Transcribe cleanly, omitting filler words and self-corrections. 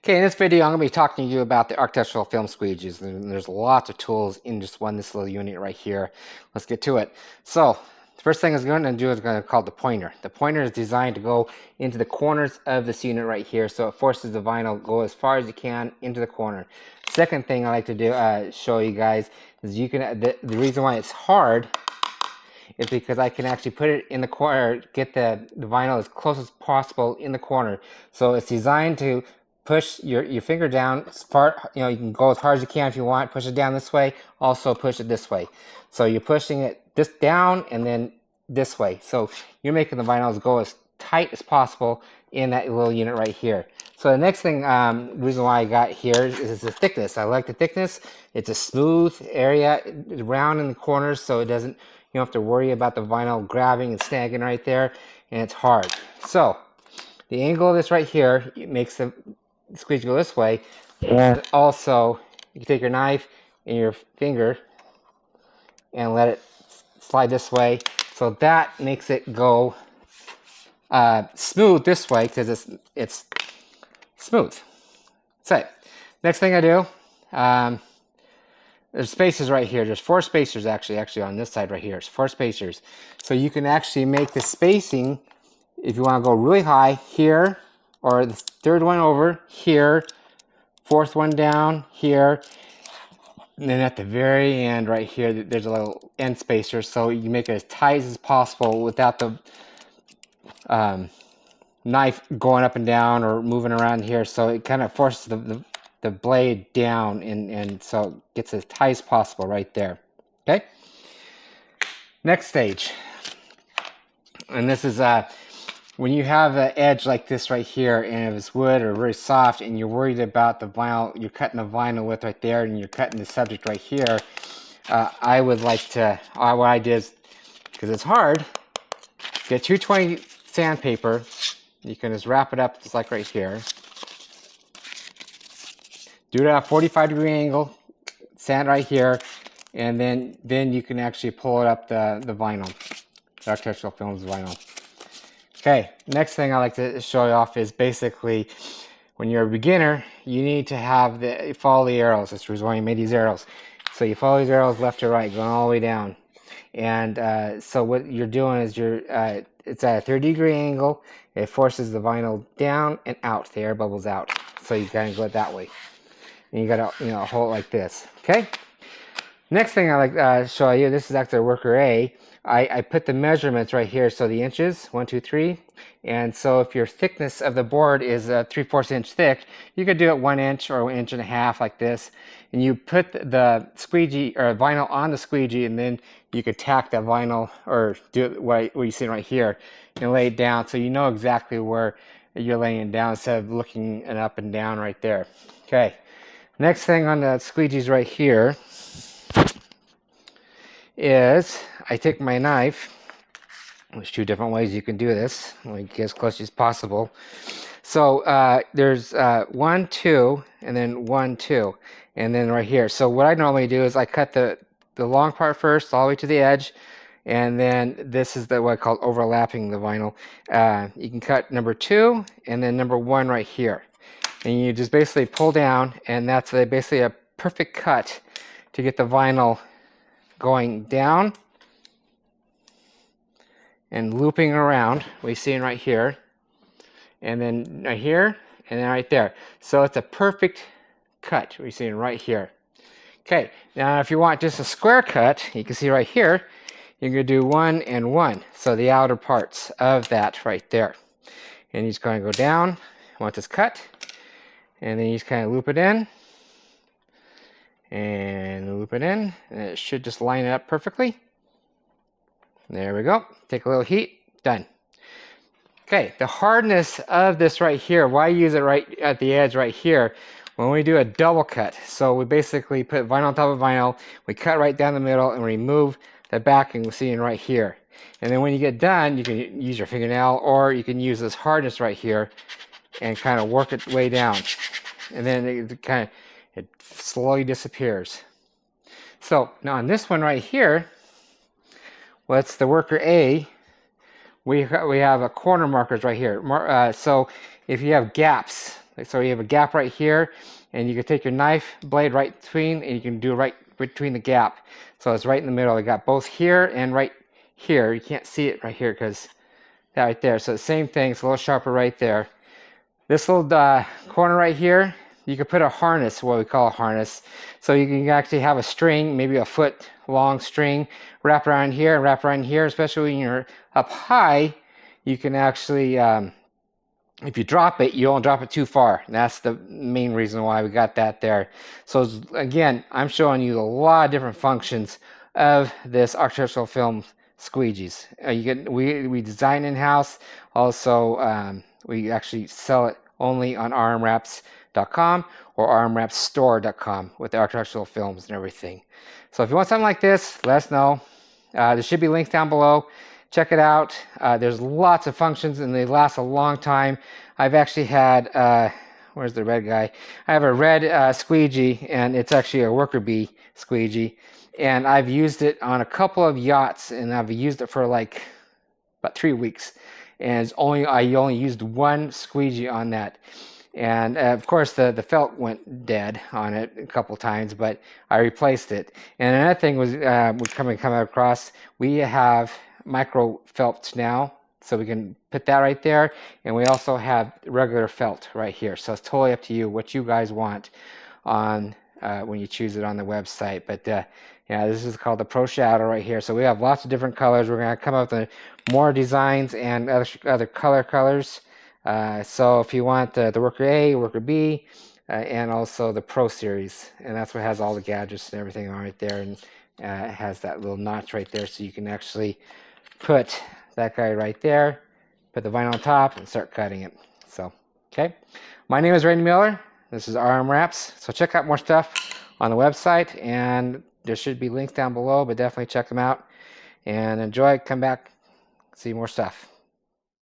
Okay, in this video, I'm going to be talking to you about the architectural film squeegees. And there's lots of tools in just this little unit right here. Let's get to it. So, the first thing I'm going to do is going to call it the pointer. The pointer is designed to go into the corners of this unit right here, so it forces the vinyl to go as far as you can into the corner. Second thing I like to do, show you guys, is you can. The reason why it's hard is because I can actually put it in the corner, get the vinyl as close as possible in the corner. So it's designed to push your finger down as far, you can go as hard as you can if you want, push it down this way, also push it this way. So you're pushing it this down and then this way. So you're making the vinyls go as tight as possible in that little unit right here. So the next thing, reason why I got here is the thickness. I like the thickness. It's a smooth area around in the corners, so it doesn't, you don't have to worry about the vinyl grabbing and snagging right there, and it's hard. So the angle of this right here, it makes the squeegee go this way, and also you can take your knife and your finger and let it slide this way, so that makes it go smooth this way because it's smooth. So next thing I do, there's spacers right here. There's 4 spacers actually on this side right here. It's 4 spacers, so you can actually make the spacing if you want to go really high here, or the 3rd one over here, 4th one down here, and then at the very end right here, there's a little end spacer, so you make it as tight as possible without the knife going up and down or moving around here. So it kind of forces the blade down, and so it gets as tight as possible right there. Okay. Next stage, and this is when you have an edge like this right here, and if it's wood or very soft, and you're worried about the vinyl, you're cutting the vinyl with right there, and you're cutting the subject right here, I would like to, what I did is, because it's hard, get 220 sandpaper. You can just wrap it up just like right here. Do it at a 45-degree angle, sand right here, and then you can actually pull it up the vinyl, the architectural films vinyl. Okay, next thing I like to show you off is basically when you're a beginner, you need to follow the arrows. That's the reason why you made these arrows. So you follow these arrows left to right, going all the way down. And so what you're doing is it's at a 30-degree angle. It forces the vinyl down and out. The air bubbles out. So you gotta go that way. And you gotta hold it like this. Okay. Next thing I like to show you. This is actually worker A. I put the measurements right here, so the inches, 1, 2, 3, and so if your thickness of the board is 3/4 inch thick, you could do it 1 inch or 1.5 inches like this, and you put the squeegee or vinyl on the squeegee, and then you could tack that vinyl or do it what you see right here and lay it down, so you know exactly where you're laying it down instead of looking it up and down right there. Okay, next thing on the squeegees right here is I take my knife. There's 2 different ways you can do this. Let me get as close as possible. So there's 1, 2, and then 1, 2, and then right here. So what I normally do is I cut the long part first all the way to the edge, and then this is what I call overlapping the vinyl. You can cut number 2 and then number 1 right here, and you just basically pull down, and that's basically a perfect cut to get the vinyl going down and looping around. We see it right here, and then right here, and then right there. So it's a perfect cut. We see it right here. Okay, now if you want just a square cut, you can see right here, you're going to do 1 and 1. So the outer parts of that right there. And you're just going to go down once it's cut, and then you just kind of loop it in, and loop it in, and it should just line it up perfectly. There we go. Take a little heat. Done. Okay, the hardness of this right here, why use it right at the edge right here? When we do a double cut, so we basically put vinyl on top of vinyl, we cut right down the middle and remove the backing we're seeing right here. And then when you get done, you can use your fingernail, or you can use this hardness right here and kind of work it way down. And then it slowly disappears. So now on this one right here, what's the worker A? We have a corner markers right here. So if you have gaps So you have a gap right here, and you can take your knife blade right between, and you can do right between the gap. So it's right in the middle. I got both here and right here. You can't see it right here because that right there. So the same thing. It's a little sharper right there. This little corner right here, you can put a harness, what we call a harness. So you can actually have a string, maybe a foot long string, wrap around here and wrap around here, especially when you're up high. You can actually, if you drop it, you don't drop it too far. And that's the main reason why we got that there. So again, I'm showing you a lot of different functions of this architectural film Squeegees. We design in-house. Also, we actually sell it only on rmwraps.com or rmwrapsstore.com with the architectural films and everything. So if you want something like this, let us know. There should be links down below. Check it out. There's lots of functions and they last a long time. I've actually had, where's the red guy? I have a red squeegee, and it's actually a worker bee squeegee. And I've used it on a couple of yachts, and I've used it for like about 3 weeks. And I only used one squeegee on that. And of course the felt went dead on it a couple times, but I replaced it. And another thing was we're coming across, we have micro felt now, so we can put that right there. And we also have regular felt right here. So it's totally up to you what you guys want on when you choose it on the website. But yeah, this is called the Pro Shadow right here. So we have lots of different colors. We're going to come up with more designs and other colors. So if you want the Worker A, Worker B, and also the Pro Series, and that's what has all the gadgets and everything on right there, and it has that little notch right there, so you can actually put that guy right there, put the vinyl on top, and start cutting it. So, okay. My name is Randy Miller. This is RM Wraps. So check out more stuff on the website, and there should be links down below, but definitely check them out and enjoy. Come back, see more stuff.